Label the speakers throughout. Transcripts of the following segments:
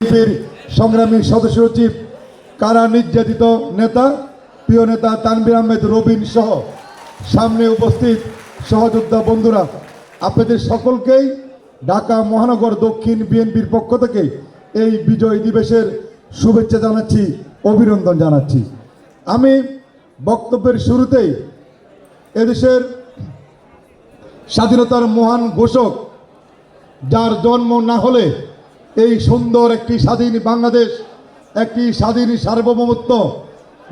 Speaker 1: বিএনপির সংগ্রামী সদস্য সচিব, কারা নির্যাতিত নেতা, প্রিয় নেতা তানভীর আহমেদ রবিন সহ সামনে উপস্থিত সহযোদ্ধা বন্ধুরা, আপনাদের সকলকেই ঢাকা মহানগর দক্ষিণ বিএনপির পক্ষ থেকে এই বিজয় দিবসের শুভেচ্ছা জানাচ্ছি, অভিনন্দন জানাচ্ছি। আমি বক্তব্যের শুরুতেই এদেশের স্বাধীনতার মহান ঘোষক, যার জন্ম না হলে এই সুন্দর একটি স্বাধীন বাংলাদেশ, একটি স্বাধীন সার্বভৌমত্ব,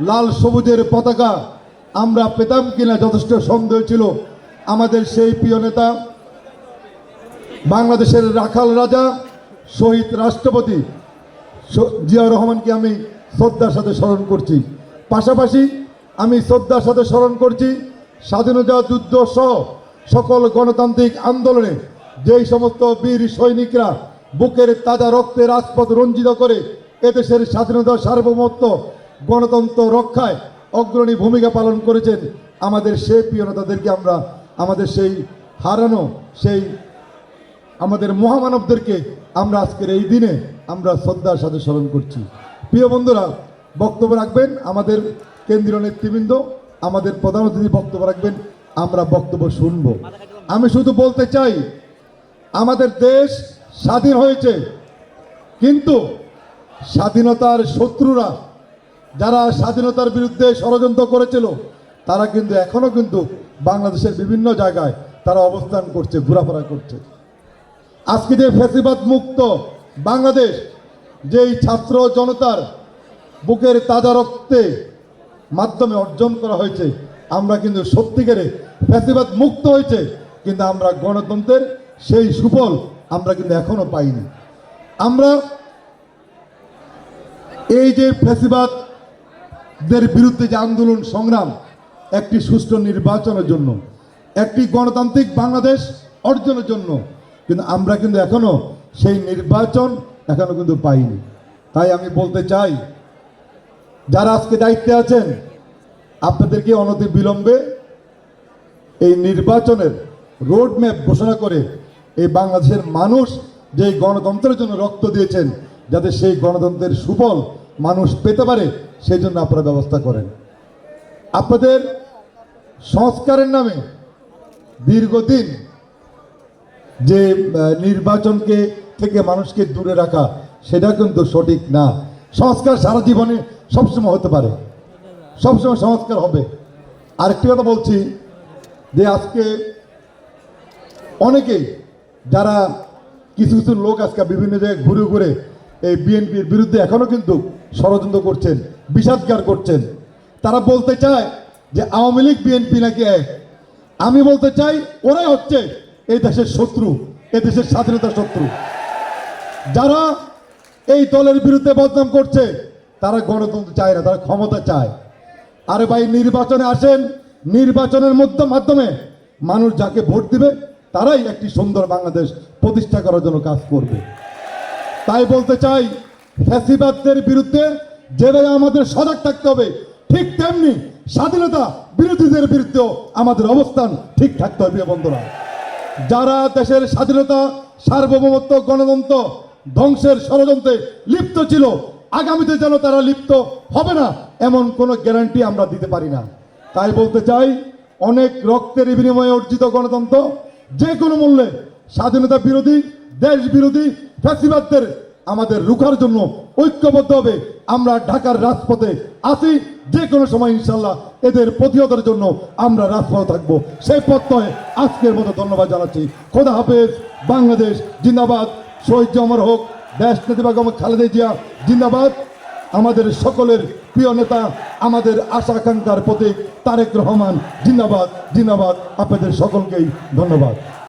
Speaker 1: লাল সবুজের পতাকা আমরা পেতাম কিনা যথেষ্ট সন্দেহ ছিল। আমাদের সেই প্রিয় নেতা, বাংলাদেশের রাখাল রাজা, শহীদ রাষ্ট্রপতি জিয়াউর রহমানকে আমি শ্রদ্ধার সাথে স্মরণ করছি। পাশাপাশি আমি শ্রদ্ধার সাথে স্মরণ করছি স্বাধীনতা যুদ্ধ সহ সকল গণতান্ত্রিক আন্দোলনে যেই সমস্ত বীর সৈনিকরা বুকের তাজা রক্তে রাজপথ রঞ্জিত করে এদেশের স্বাধীনতা সার্বভৌমত্ব গণতন্ত্র রক্ষায় অগ্রণী ভূমিকা পালন করেছেন। আমাদের সেই প্রিয় নেতাদেরকে আমরা, আমাদের সেই হারানো সেই আমাদের মহামানবদেরকে আমরা আজকের এই দিনে আমরা শ্রদ্ধার সাথে স্মরণ করছি। প্রিয় বন্ধুরা, বক্তব্য রাখবেন আমাদের কেন্দ্রীয় নেতৃবৃন্দ, আমাদের প্রধান অতিথি বক্তব্য রাখবেন, আমরা বক্তব্য শুনব। আমি শুধু বলতে চাই, আমাদের দেশ স্বাধীন হয়েছে, কিন্তু স্বাধীনতার শত্রুরা যারা স্বাধীনতার বিরুদ্ধে ষড়যন্ত্র করেছিল তারা কিন্তু এখনো কিন্তু বাংলাদেশের বিভিন্ন জায়গায় তারা অবস্থান করছে, ঘোরাফেরা করছে। আজকে যে ফ্যাসিবাদ মুক্ত বাংলাদেশ, যেই ছাত্র জনতার বুকের তাজা রক্তে মাধ্যমে অর্জন করা হয়েছে, আমরা কিন্তু সত্যিকারে ফ্যাসিবাদ মুক্ত হয়েছে, কিন্তু আমরা গণতন্ত্রের সেই সুফল আমরা কিন্তু এখনো পাইনি। আমরা এই যে ফ্যাসিবাদদের বিরুদ্ধে যে আন্দোলন সংগ্রাম, একটি সুষ্ঠু নির্বাচনের জন্য, একটি গণতান্ত্রিক বাংলাদেশ অর্জনের জন্য, কিন্তু আমরা কিন্তু এখনো সেই নির্বাচন এখনো কিন্তু পাইনি। তাই আমি বলতে চাই, যারা আজকে দায়িত্বে আছেন, আপনাদেরকে অনতি বিলম্বে এই নির্বাচনের রোডম্যাপ ঘোষণা করে এই বাংলাদেশের মানুষ যে গণতন্ত্রের জন্য রক্ত দিয়েছেন, যাতে সেই গণতন্ত্রের সুফল মানুষ পেতে পারে, সেই জন্য আপনারা ব্যবস্থা করেন। আপনাদের সংস্কারের নামে দীর্ঘদিন যে নির্বাচনকে থেকে মানুষকে দূরে রাখা, সেটা কিন্তু সঠিক না। সংস্কার সারা জীবনে সবসময় হতে পারে, সবসময় সংস্কার হবে। আরেকটি কথা বলছি, যে আজকে অনেকেই যারা কিছু কিছু লোক আজকে বিভিন্ন জায়গায় ঘুরে ঘুরে এই বিএনপির বিরুদ্ধে এখনো কিন্তু ষড়যন্ত্র করছেন, বিষাদগার করছেন। তারা বলতে চায় যে আওয়ামী লীগ বিএনপি নাকি এক। আমি বলতে চাই, ওরাই হচ্ছে এই দেশের শত্রু, এই দেশের স্বাধীনতার শত্রু। যারা এই দলের বিরুদ্ধে বদনাম করছে তারা গণতন্ত্র চায় না, তারা ক্ষমতা চায়। আরে ভাই, নির্বাচনে আসেন, নির্বাচনের মাধ্যমে মানুষ যাকে ভোট দিবে তারাই একটি সুন্দর বাংলাদেশ প্রতিষ্ঠা করার জন্য কাজ করবে। তাই বলতে চাই, ফ্যাসিবাদদের বিরুদ্ধে যেভাবে আমাদের সজাগ থাকতে হবে, ঠিক তেমনি স্বাধীনতা বিরোধীদের বিরুদ্ধেও আমাদের অবস্থান ঠিক থাকতে হবে। বন্ধুরা, যারা দেশের স্বাধীনতা সার্বভৌমত্ব গণতন্ত্র ধ্বংসের ষড়যন্ত্রে লিপ্ত ছিল, আগামীতে যেন তারা লিপ্ত হবে না, এমন কোনো গ্যারান্টি আমরা দিতে পারি না। তাই বলতে চাই, অনেক রক্তের বিনিময়ে অর্জিত গণতন্ত্র যে কোনো মূল্যে স্বাধীনতা বিরোধী, দেশ বিরোধী ফ্যাসিবাদদের আমাদের রুখার জন্য ঐক্যবদ্ধ হবে। আমরা ঢাকার রাজপথে আছি, যে কোনো সময় ইনশাল্লাহ এদের প্রতিহতের জন্য আমরা রাজপথে থাকবো। সেই প্রত্যয়ে আজকের মতো ধন্যবাদ জানাচ্ছি। খোদা হাফেজ। বাংলাদেশ জিন্দাবাদ। শহীদ অমর হোক। দেশ নেত্রী বেগম খালেদা জিয়া জিন্দাবাদ। আমাদের সকলের প্রিয় নেতা, আমাদের আশা আকাঙ্ক্ষার প্রতীক তারেক রহমান জিন্দাবাদ, জিন্দাবাদ। আপনাদের সকলকেই ধন্যবাদ।